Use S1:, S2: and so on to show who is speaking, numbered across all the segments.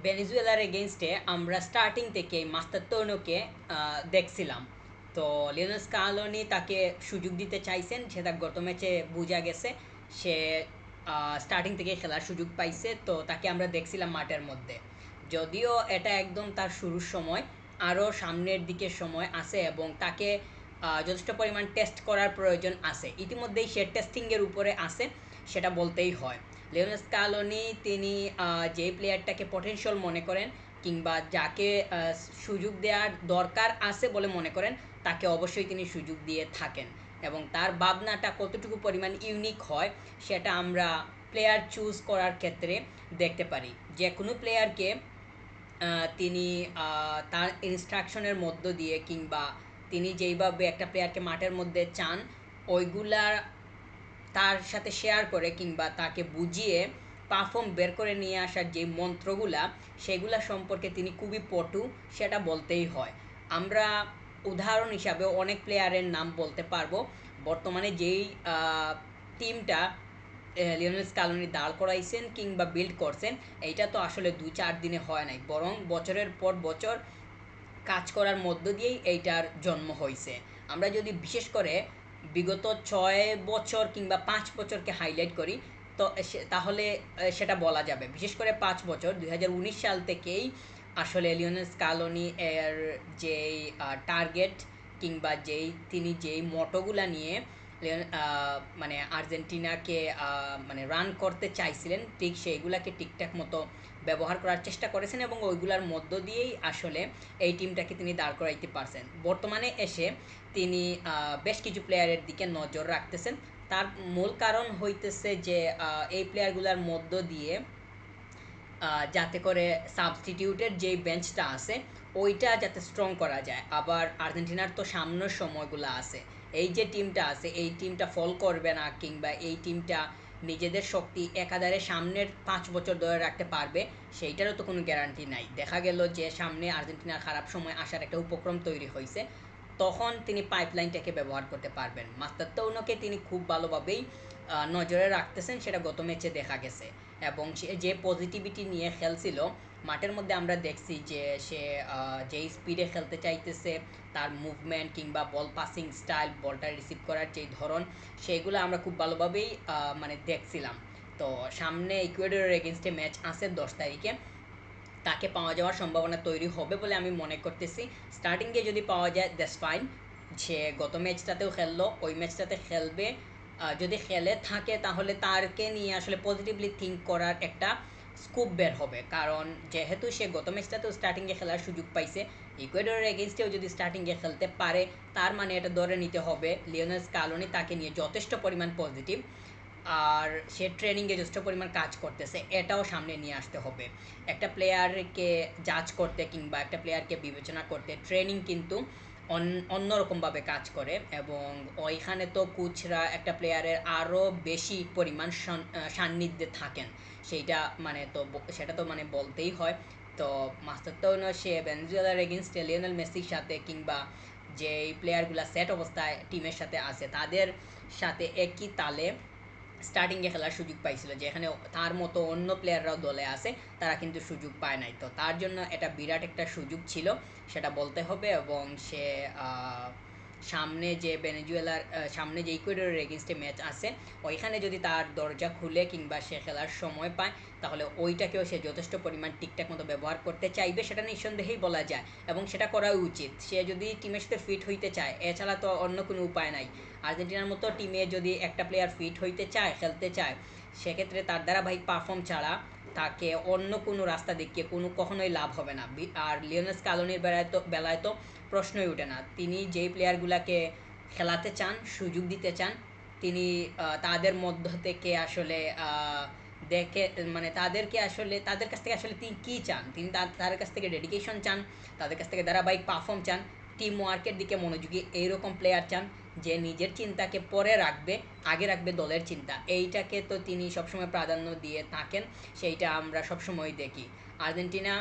S1: ভেনেজুয়েলার এগেনস্টে আমরা স্টার্টিং থেকে মাস্তাত্তোনোকে দেখছিলাম। তো লিওনেল স্কালোনি তাকে সুযোগ দিতে চাইছেন, সেটা গত ম্যাচে বোঝা গেছে। সে স্টার্টিং থেকে খেলার সুযোগ পাইছে, তো তাকে আমরা দেখছিলাম মাঠের মধ্যে। যদিও এটা একদম তার শুরুর সময়, আরও সামনের দিকের সময় আছে এবং তাকে যথেষ্ট পরিমাণ টেস্ট করার প্রয়োজন আছে। ইতিমধ্যেই সে টেস্টিংয়ের উপরে আছে, সেটা বলতেই হয়। লিওনেল স্কালোনি তিনি যেই প্লেয়ারটাকে পটেনশিয়াল মনে করেন কিংবা যাকে সুযোগ দেওয়ার দরকার আছে বলে মনে করেন, তাকে অবশ্যই তিনি সুযোগ দিয়ে থাকেন। এবং তার ভাবনাটা কতটুকু পরিমাণ ইউনিক হয় সেটা আমরা প্লেয়ার চুজ করার ক্ষেত্রে দেখতে পারি। যে কোনো প্লেয়ারকে তিনি তার ইনস্ট্রাকশনের মধ্য দিয়ে কিংবা তিনি যেইভাবে একটা প্লেয়ারকে মাঠের মধ্যে চান ওইগুলা তার সাথে শেয়ার করে কিংবা তাকে বুঝিয়ে পারফর্ম বের করে নিয়ে আসার যে মন্ত্রগুলা, সেগুলা সম্পর্কে তিনি খুবই পটু, সেটা বলতেই হয়। আমরা উদাহরণ হিসাবে অনেক প্লেয়ারের নাম বলতে পারবো। বর্তমানে যেই টিমটা লিওনেল স্কালোনি দাঁড় করাইছেন কিংবা বিল্ড করছেন, এইটা তো আসলে 2-4 দিনে হয় নাই, বরং বছরের পর বছর কাজ করার মধ্য দিয়েই এইটার জন্ম হয়েছে। আমরা যদি বিশেষ করে বিগত 6 বছর কিংবা 5 বছরকে হাইলাইট করি, তো তাহলে সেটা বলা যাবে। বিশেষ করে 5 বছর 2019 সাল থেকেই আসলে লিওনেল স্কালোনি এর যেই টার্গেট কিংবা তিনি যেই মটোগুলা নিয়ে মানে আর্জেন্টিনাকে মানে রান করতে চাইছিলেন, ঠিক সেইগুলাকে ঠিকঠাক মতো ব্যবহার করার চেষ্টা করেছেন এবং ওইগুলার মধ্য দিয়েই আসলে এই টিমটাকে তিনি দাঁড় করাইতে পারছেন। বর্তমানে এসে তিনি বেশ কিছু প্লেয়ারের দিকে নজর রাখতেছেন। তার মূল কারণ হইতেছে যে এই প্লেয়ারগুলোর মধ্য দিয়ে যাতে করে সাবস্টিটিউটের যেই বেঞ্চটা আছে ওইটা যাতে স্ট্রং করা যায়। আবার আর্জেন্টিনার তো সামনের সময়গুলো আছে, এই যে টিমটা আছে এই টিমটা ফল করবে না কিংবা এই টিমটা নিজেদের শক্তি একাধারে সামনের 5 বছর ধরে রাখতে পারবে, সেইটারও তো কোনো গ্যারান্টি নাই। দেখা গেল যে সামনে আর্জেন্টিনার খারাপ সময় আসার একটা উপক্রম তৈরি হয়েছে, তখন তিনি পাইপলাইনটাকে ব্যবহার করতে পারবেন। মাস্টারতৌনকে তিনি খুব ভালোভাবেই নজরে রাখতেছেন, সেটা গত ম্যাচে দেখা গেছে। এবং সে যে পজিটিভিটি নিয়ে খেলছিল মাঠের মধ্যে, আমরা দেখছি যে সে যেই স্পিডে খেলতে চাইতেছে, তার মুভমেন্ট কিংবা বল পাসিং স্টাইল, বলটা রিসিভ করার যেই ধরন, সেইগুলো আমরা খুব ভালোভাবেই মানে দেখছিলাম। তো সামনে ইকুয়েডরের এগেনস্টে ম্যাচ আছে 10 তারিখে, তাকে পাওয়া যাওয়ার সম্ভাবনা তৈরি হবে বলে আমি মনে করতেছি। স্টার্টিংয়ে যদি পাওয়া যায় দ্যাটস ফাইন, সে গত ম্যাচটাতেও খেললো, ওই ম্যাচটাতে খেলবে। যদি খেলে থাকে তাহলে তারকে নিয়ে আসলে পজিটিভলি থিঙ্ক করার একটা স্কোপ বের হবে, কারণ যেহেতু সে গত ম্যাচটাতেও স্টার্টিংয়ে খেলার সুযোগ পাইছে, ইকুয়েডরের এগেনস্টেও যদি স্টার্টিংয়ে খেলতে পারে, তার মানে এটা ধরে নিতে হবে লিওনেল স্কালোনি তাকে নিয়ে যথেষ্ট পরিমাণ পজিটিভ। আর সে ট্রেনিংয়ে যথেষ্ট পরিমাণ কাজ করতেছে, এটাও সামনে নিয়ে আসতে হবে। একটা প্লেয়ারকে জাজ করতে কিংবা একটা প্লেয়ারকে বিবেচনা করতে ট্রেনিং কিন্তু অন্যরকমভাবে কাজ করে, এবং ওইখানে তো কোচরা একটা প্লেয়ারের আরও বেশি পরিমাণ সান্নিধ্যে থাকেন। সেইটা মানে তো সেটা তো মানে বলতেই হয়। তো মাস্টার তো সে ভেনেজুয়েলার এগেনস্টে লিওনেল মেসির সাথে কিংবা যেই প্লেয়ারগুলো সেট অবস্থায় টিমের সাথে আছে তাদের সাথে একই তালে স্টার্টিংয়ে খেলার সুযোগ পাইছিল, যেখানে তার মতো অন্য প্লেয়াররাও দলে আছে, তারা কিন্তু সুযোগ পায় নাই। তো তার জন্য এটা বিরাট একটা সুযোগ ছিল, সেটা বলতে হবে। এবং সে সামনে যে ভেনেজুয়েলার সামনে যে ইকুয়েডরের এগেনস্টে ম্যাচ আছে, ওইখানে যদি তার দরজা খুলে কিংবা সে খেলার সময় পায়, তাহলে ওইটাকেও সে যথেষ্ট পরিমাণ ঠিকঠাক মতো ব্যবহার করতে চাইবে, সেটা নিঃসন্দেহেই বলা যায়। এবং সেটা করাই উচিত, সে যদি টিমের সাথে ফিট হইতে চায়, এছাড়া তো অন্য কোনো উপায় নাই। আর্জেন্টিনার মতো টিমে যদি একটা প্লেয়ার ফিট হইতে চায়, খেলতে চায়, সেক্ষেত্রে তার ধারাবাহিক পারফর্ম ছাড়া তাকে অন্য কোনো রাস্তা দেখিয়ে কখনোই লাভ হবে না। আর লিওনেল স্কালোনির বেলায় তো প্রশ্নই ওঠে না। তিনি যেই প্লেয়ারগুলোকে খেলাতে চান, সুযোগ দিতে চান, তিনি তাদের মধ্য থেকে আসলে দেখে মানে তাদেরকে আসলে তাদের কাছ থেকে আসলে তিনি কী চান, তিনি তাদের কাছ থেকে ডেডিকেশন চান, তাদের কাছ থেকে ধারাবাহিক পারফর্ম চান, টিম ওয়ার্কের দিকে মনোযোগী এইরকম প্লেয়ার চান, যে নিজের চিন্তাকে পরে রাখবে, আগে রাখবে দলের চিন্তা। এইটাকে তো তিনি সবসময় প্রাধান্য দিয়ে থাকেন, সেইটা আমরা সবসময় দেখি। আর্জেন্টিনা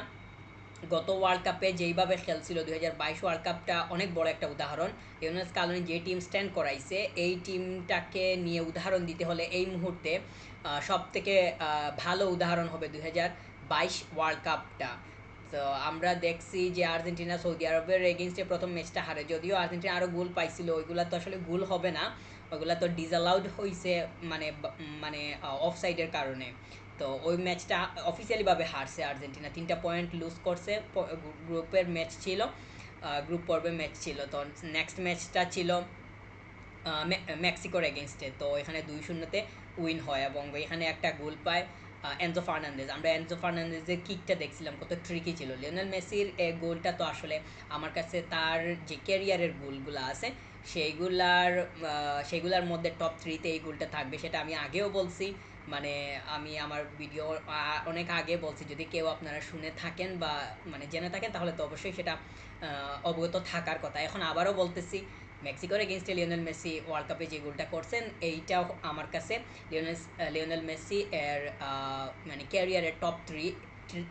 S1: গত ওয়ার্ল্ড কাপে যেইভাবে খেলছিল, 2022 ওয়ার্ল্ড কাপটা অনেক বড় একটা উদাহরণ। লিওনেল স্কালোনি যে টিম স্ট্যান্ড করাইছে, এই টিমটাকে নিয়ে উদাহরণ দিতে হলে এই মুহূর্তে সব থেকে ভালো উদাহরণ হবে 22 ওয়ার্ল্ড কাপটা। তো আমরা দেখছি যে আর্জেন্টিনা সৌদি আরবের এগেনস্টে প্রথম ম্যাচটা হারে, যদিও আর্জেন্টিনা আরও গোল পাইছিল, ওইগুলা তো আসলে গোল হবে না, ওইগুলা তো ডিসঅ্যালাউড হয়েছে মানে মানে অফসাইডের কারণে। তো ওই ম্যাচটা অফিসিয়ালিভাবে হারছে আর্জেন্টিনা, 3টা পয়েন্ট লুজ করছে। গ্রুপের ম্যাচ ছিল, গ্রুপ পর্বের ম্যাচ ছিল। তো নেক্সট ম্যাচটা ছিল মেক্সিকোর এগেনস্টে। তো এখানে 2-0-তে উইন হয় এবং এখানে একটা গোল পায় এনজো ফার্নান্দেজ। আমরা এনজো ফার্নান্দেজের কিকটা দেখছিলাম, কত ট্রিকি ছিল। লিওনেল মেসির এই গোলটা তো আসলে আমার কাছে তার যে ক্যারিয়ারের গোলগুলো আছে সেইগুলার মধ্যে টপ 3-তে এই গোলটা থাকবে, সেটা আমি আগেও বলছি। মানে আমি আমার ভিডিও অনেক আগে বলছি, যদি কেউ আপনারা শুনে থাকেন বা মানে জেনে থাকেন তাহলে তো অবশ্যই সেটা অবগত থাকার কথা। এখন আবারও বলতেছি, মেক্সিকোর এগেনস্টে লিওনেল মেসি ওয়ার্ল্ড কাপে যে গোলটা করছেন, এইটাও আমার কাছে লিওনেল মেসি এর মানে ক্যারিয়ারের টপ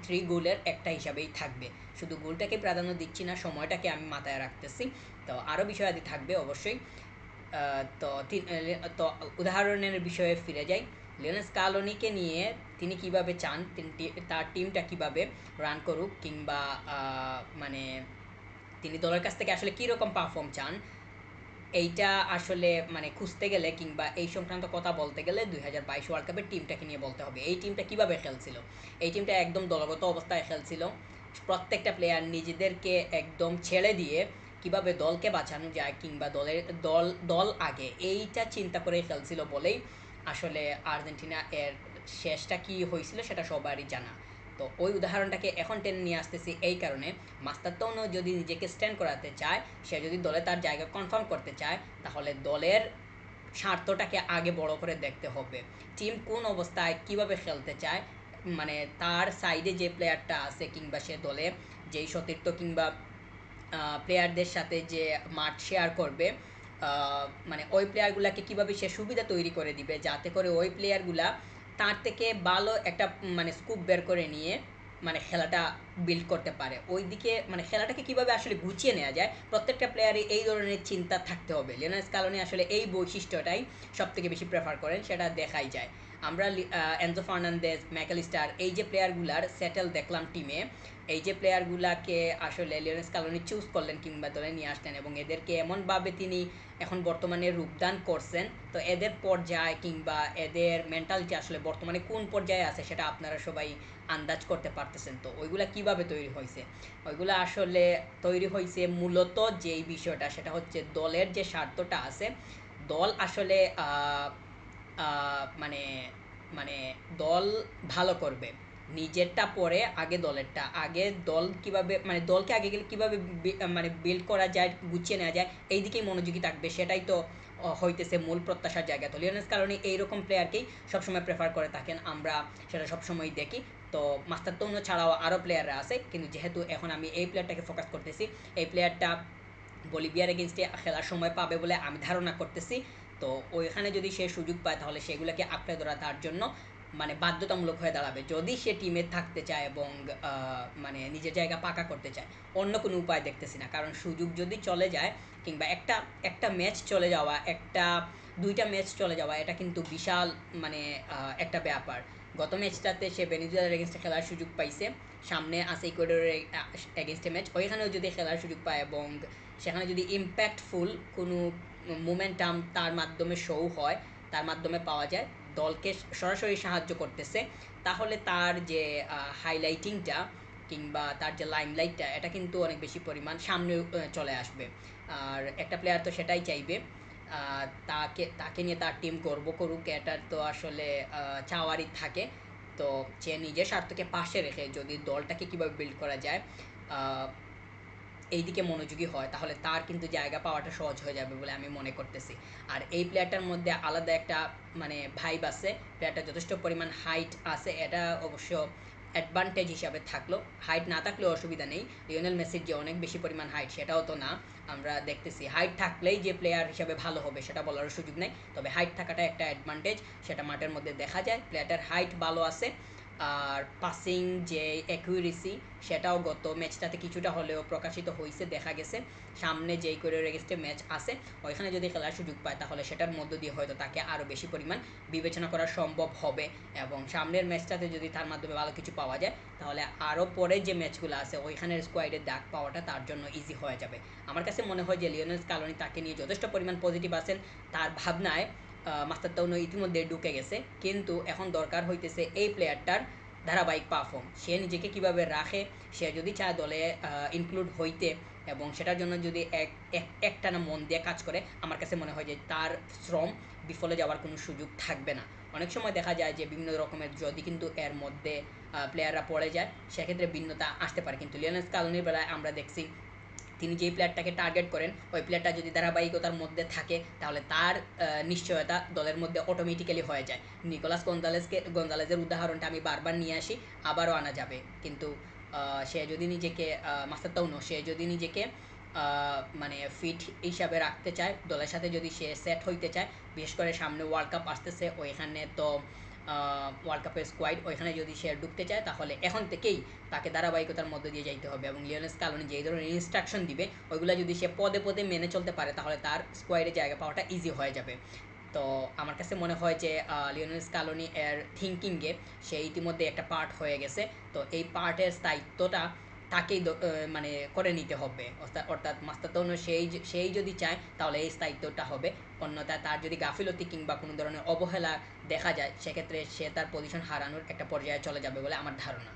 S1: থ্রি গোলের একটা হিসাবেই থাকবে। শুধু গোলটাকে প্রাধান্য দিচ্ছি না, সময়টাকে আমি মাথায় রাখতেছি। তো আরও বিষয়াদি থাকবে অবশ্যই। তো উদাহরণের বিষয়ে ফিরে যাই। লিওনেল স্কালোনিকে নিয়ে তিনি কিভাবে চান তার টিমটা কিভাবে রান করুক, কিংবা মানে তিনি দলের কাছ থেকে আসলে কীরকম পারফর্ম চান, এইটা আসলে মানে খুঁজতে গেলে কিংবা এই সংক্রান্ত কথা বলতে গেলে 2022 ওয়ার্ল্ড কাপের টিমটাকে নিয়ে বলতে হবে। এই টিমটা কিভাবে খেলছিল? এই টিমটা একদম দলগত অবস্থায় খেলছিল। প্রত্যেকটা প্লেয়ার নিজেদেরকে একদম ছেড়ে দিয়ে কিভাবে দলকে বাঁচানো যায় কিংবা দল আগে, এইটা চিন্তা করে খেলছিল বলেই আসলে আর্জেন্টিনা এর শেষটা কি হয়েছিল সেটা সবারই জানা। তো ওই উদাহরণটাকে এখন টেনে নিয়ে আসতেছি এই কারণে, মাস্টারতৌনও যদি নিজেকে স্ট্যান্ড করাতে চায়, সে যদি দলে তার জায়গা কনফার্ম করতে চায়, তাহলে দলের স্বার্থটাকে আগে বড় করে দেখতে হবে। টিম কোন অবস্থায় কিভাবে খেলতে চায়, মানে তার সাইডে যে প্লেয়ারটা আছে কিংবা সে দলে যেই সতীর্থ কিংবা প্লেয়ারদের সাথে যে মাঠ শেয়ার করবে, মানে ওই প্লেয়ারগুলোকে কীভাবে সে সুবিধা তৈরি করে দিবে যাতে করে ওই প্লেয়ারগুলা তার থেকে ভালো একটা মানে স্কুপ বের করে নিয়ে মানে খেলাটা বিল্ড করতে পারে। ওই দিকে মানে খেলাটাকে কীভাবে আসলে গুছিয়ে নেওয়া যায়, প্রত্যেকটা প্লেয়ারই এই ধরনের চিন্তা থাকতে হবে। লিওনেল স্কালোনি আসলে এই বৈশিষ্ট্যটাই সবথেকে বেশি প্রেফার করেন, সেটা দেখাই যায়। আমরা এনজো ফার্নান্দেজ, ম্যাকালিস্টার, এই যে প্লেয়ারগুলার সেটেল দেখলাম টিমে, এই যে প্লেয়ারগুলাকে আসলে লিওনেল স্কালোনি চুজ করলেন কিংবা দলে নিয়ে আসলেন এবং এদেরকে এমনভাবে তিনি এখন বর্তমানে রূপদান করছেন, তো এদের পর্যায় কিংবা এদের মেন্টালিটি আসলে বর্তমানে কোন পর্যায়ে আছে সেটা আপনারা সবাই আন্দাজ করতে পারতেছেন। তো ওইগুলা কিভাবে তৈরি হয়েছে? ওইগুলো আসলে তৈরি হয়েছে মূলত যেই বিষয়টা, সেটা হচ্ছে দলের যে স্বার্থটা আছে, দল আসলে মানে মানে দল ভালো করবে, নিজেরটা পরে আগে দলেরটা, আগে দল কিভাবে মানে দলকে আগে গেলে কীভাবে মানে বিল্ড করা যায়, গুছিয়ে নেওয়া যায়, এই দিকেই মনোযোগী থাকবে, সেটাই তো হইতেছে মূল প্রত্যাশার জায়গা। তো লিওনেল স্কালোনি এইরকম প্লেয়ারকেই সবসময় প্রেফার করে থাকেন, আমরা সেটা সবসময় দেখি। তো মাস্টারতৌনো ছাড়াও আরও প্লেয়াররা আছে, কিন্তু যেহেতু এখন আমি এই প্লেয়ারটাকে ফোকাস করতেছি, এই প্লেয়ারটা বলিভিয়ার এগেনস্টে খেলার সময় পাবে বলে আমি ধারণা করতেছি। তো ওইখানে যদি সে সুযোগ পায় তাহলে সেগুলোকে আঁকড়ে ধরা তার জন্য মানে বাধ্যতামূলক হয়ে দাঁড়াবে, যদি সে টিমে থাকতে চায় এবং মানে নিজের জায়গা পাকা করতে চায়। অন্য কোনো উপায় দেখতেছি না, কারণ সুযোগ যদি চলে যায় কিংবা একটা ম্যাচ চলে যাওয়া, দুইটা ম্যাচ চলে যাওয়া, এটা কিন্তু বিশাল মানে একটা ব্যাপার। গত ম্যাচটাতে সে ভেনেজুয়েলার এগেনস্টে খেলার সুযোগ পাইছে, সামনে আছে ইকুয়েডরের এগেনস্টে ম্যাচ, ওইখানেও যদি খেলার সুযোগ পায় এবং সেখানে যদি ইম্প্যাক্টফুল কোনো মোমেন্টাম তার মাধ্যমে শো হয়, তার মাধ্যমে পাওয়া যায়, দলকে সরাসরি সাহায্য করতেছে, তাহলে তার যে হাইলাইটিংটা কিংবা তার যে লাইমলাইটটা, এটা কিন্তু অনেক বেশি পরিমাণ সামনে চলে আসবে। আর একটা প্লেয়ার তো সেটাই চাইবে, তাকে নিয়ে তার টিম গর্ব করুক, এটার তো আসলে চাওয়ারই থাকে। তো সে নিজের স্বার্থকে পাশে রেখে যদি দলটাকে কীভাবে বিল্ড করা যায় এই দিকে মনোযোগী হয়, তাহলে তার কিন্তু জায়গা পাওয়াটা সহজ হয়ে যাবে বলে আমি মনে করতেছি। আর এই প্লেয়ারটার মধ্যে আলাদা একটা মানে ভাইব আছে, প্লেয়ারটা যথেষ্ট পরিমাণ হাইট আছে, এটা অবশ্য অ্যাডভান্টেজ হিসাবে থাকলো। হাইট না থাকলেও অসুবিধা নেই, লিওনেল মেসির যে অনেক বেশি পরিমাণ হাইট সেটাও তো না, আমরা দেখতেছি হাইট থাকলেই যে প্লেয়ার হিসাবে ভালো হবে সেটা বলার সুযোগ নেই, তবে হাইট থাকাটা একটা অ্যাডভান্টেজ, সেটা মাঠের মধ্যে দেখা যায়। প্লেয়ারটার হাইট ভালো আছে, আর পাসিং যে অ্যাকুরেসি সেটাও গত ম্যাচটাতে কিছুটা হলেও প্রকাশিত হয়েছে, দেখা গেছে সামনে যেই কোরিয়ার এগেনস্টে ম্যাচ আছে ওইখানে যদি খেলার সুযোগ পায় তাহলে সেটার মধ্য দিয়ে হয়তো তাকে আরও বেশি পরিমাণ বিবেচনা করা সম্ভব হবে, এবং সামনের ম্যাচটাতে যদি তার মাধ্যমে ভালো কিছু পাওয়া যায় তাহলে আরও পরে যে ম্যাচগুলো আছে ওইখানের স্কোয়াডে ডাক পাওয়াটা তার জন্য ইজি হয়ে যাবে। আমার কাছে মনে হয় যে লিওনেল স্কালোনি তাকে নিয়ে যথেষ্ট পরিমাণ পজিটিভ আছেন, তার ভাবনায় মাস্টার তাউনো ইতিমধ্যে ঢুকে গেছে, কিন্তু এখন দরকার হইতেছে এই প্লেয়ারটার ধারাবাহিক পারফর্ম, সে নিজেকে কিভাবে রাখে, সে যদি চায় দলে ইনক্লুড হইতে এবং সেটার জন্য যদি একটানা মন দিয়ে কাজ করে, আমার কাছে মনে হয় যে তার শ্রম বিফলে যাওয়ার কোনো সুযোগ থাকবে না। অনেক সময় দেখা যায় যে বিভিন্ন রকমের যদি কিন্তু এর মধ্যে প্লেয়াররা পড়ে যায় সেক্ষেত্রে ভিন্নতা আসতে পারে, কিন্তু লিওনেল স্কালোনির বেলায় আমরা দেখছি তিনি যেই প্লেয়ারটাকে টার্গেট করেন ওই প্লেয়ারটা যদি ধারাবাহিকতার মধ্যে থাকে তাহলে তার নিশ্চয়তা দলের মধ্যে অটোমেটিক্যালি হয়ে যায়। নিকোলাস গঞ্জালেজের উদাহরণটা আমি বারবার নিয়ে আসি, আবারও আনা যাবে, কিন্তু সে যদি নিজেকে মাস্টার তাউনো সে যদি নিজেকে মানে ফিট হিসাবে রাখতে চায়, দলের সাথে যদি সে সেট হইতে চায়, বিশেষ করে সামনে ওয়ার্ল্ড কাপ আসতেছে ওইখানে তো ওয়ার্ল্ড কাপের স্কোয়াড ওইখানে যদি সে ঢুকতে চায় তাহলে এখন থেকেই তাকে ধারাবাহিকতার মধ্যে দিয়ে যাইতে হবে, এবং লিওনেল স্কালোনি যেই ধরনের ইনস্ট্রাকশন দিবে ওইগুলো যদি সে পদে পদে মেনে চলতে পারে তাহলে তার স্কোয়াডে জায়গা পাওয়াটা ইজি হয়ে যাবে। তো আমার কাছে মনে হয় যে লিওনেল স্কালোনি এর থিঙ্কিংয়ে সে ইতিমধ্যে একটা পার্ট হয়ে গেছে, তো এই পার্টের স্থায়িত্বটা তাকেই মানে করে নিতে হবে, অর্থাৎ মাস্তাতৌনো সেই যদি চায় তাহলে এই স্থায়িত্বটা হবে, অন্যথায় তার যদি গাফিলতি কিংবা কোনো ধরনের অবহেলা দেখা যায় সেক্ষেত্রে সে তার পজিশন হারানোর একটা পর্যায়ে চলে যাবে বলে আমার ধারণা।